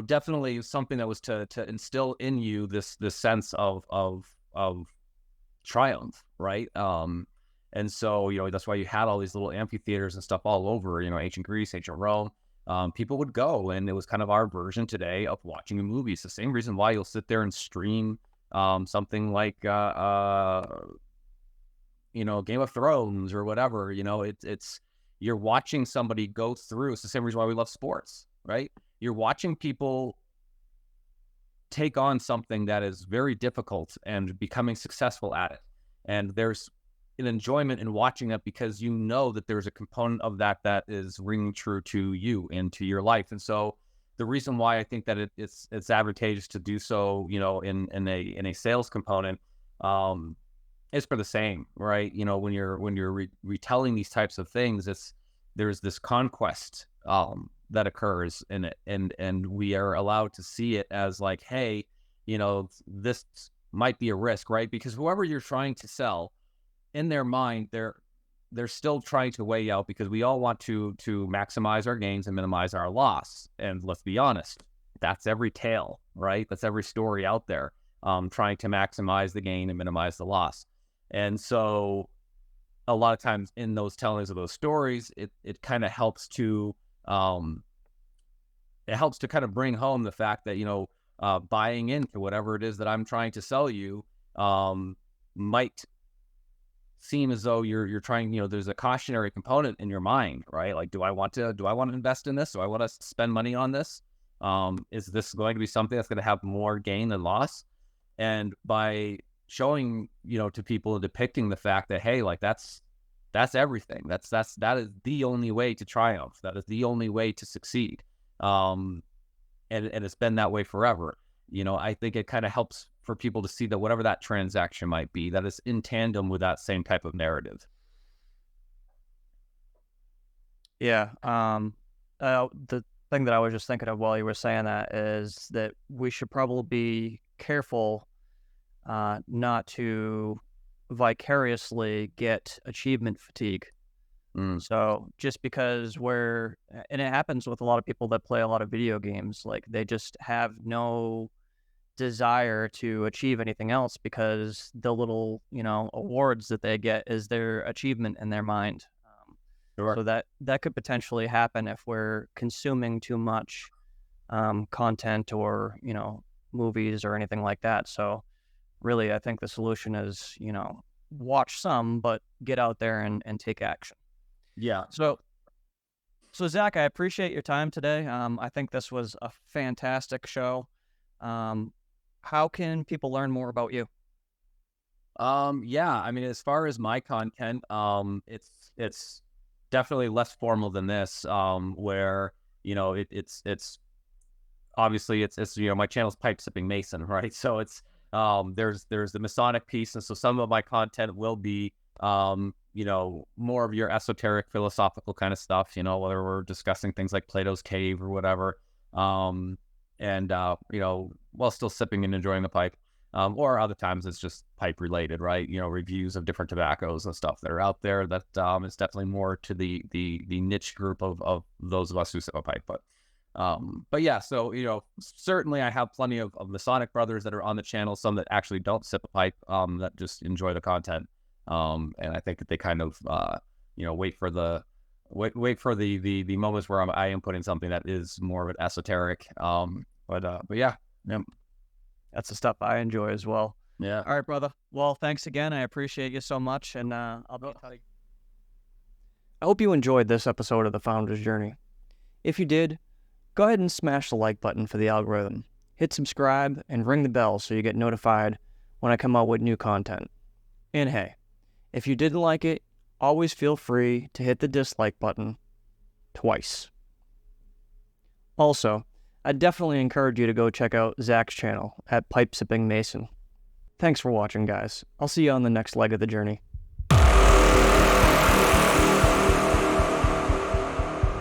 definitely something that was to instill in you this sense of triumph, right? And so that's why you had all these little amphitheaters and stuff all over, ancient Greece, ancient Rome. People would go, and it was kind of our version today of watching a movie. It's the same reason why you'll sit there and stream something like Game of Thrones or whatever. It's you're watching somebody go through. It's the same reason why we love sports, right? You're watching people take on something that is very difficult and becoming successful at it, and there's an enjoyment in watching that, because that there's a component of that is ringing true to you and to your life. And so the reason why I think that it's advantageous to do so, in a sales component, is for the same, right? When you're retelling these types of things, there's this conquest that occurs in it, and we are allowed to see it as like, hey, this might be a risk, right? Because whoever you're trying to sell, in their mind, they're still trying to weigh out, because we all want to maximize our gains and minimize our loss. And let's be honest, that's every tale, right? That's every story out there, trying to maximize the gain and minimize the loss. And so a lot of times in those tellings of those stories, it kind of helps to kind of bring home the fact that, buying into whatever it is that I'm trying to sell you might seem as though you're trying, there's a cautionary component in your mind, right? Like, do I want to invest in this? Do I want to spend money on this? Is this going to be something that's going to have more gain than loss? And by showing, to people and depicting the fact that, hey, like that's everything. That is the only way to triumph. That is the only way to succeed. And it's been that way forever. I think it kind of helps for people to see that whatever that transaction might be, that is in tandem with that same type of narrative. Yeah. The thing that I was just thinking of while you were saying that is that we should probably be careful not to vicariously get achievement fatigue. So just because and it happens with a lot of people that play a lot of video games, like they just have no desire to achieve anything else, because the little, awards that they get is their achievement in their mind. Sure. So that could potentially happen if we're consuming too much content or, movies or anything like that. So really, I think the solution is, watch some, but get out there and take action. Yeah. So Zach, I appreciate your time today. I think this was a fantastic show. How can people learn more about you? Yeah, I mean, as far as my content, it's definitely less formal than this, where, it's obviously it's my channel's Pipe Sipping Mason, right? So it's, there's the Masonic piece. And so some of my content will be, more of your esoteric philosophical kind of stuff, whether we're discussing things like Plato's Cave or whatever. While still sipping and enjoying the pipe. Or other times it's just pipe related, right? Reviews of different tobaccos and stuff that are out there that is definitely more to the niche group of those of us who sip a pipe. But yeah, so, certainly I have plenty of Masonic brothers that are on the channel, some that actually don't sip a pipe, that just enjoy the content. And I think that they kind of, wait for the moments where I am putting something that is more of an esoteric. But yeah. That's the stuff I enjoy as well. Yeah. All right, brother. Well, thanks again. I appreciate you so much, and I'll be in touch. I hope you enjoyed this episode of The Founder's Journey. If you did, go ahead and smash the like button for the algorithm. Hit subscribe and ring the bell so you get notified when I come out with new content. And hey, if you didn't like it, always feel free to hit the dislike button twice. Also, I definitely encourage you to go check out Zach's channel at Pipe Sipping Mason. Thanks for watching, guys. I'll see you on the next leg of the journey.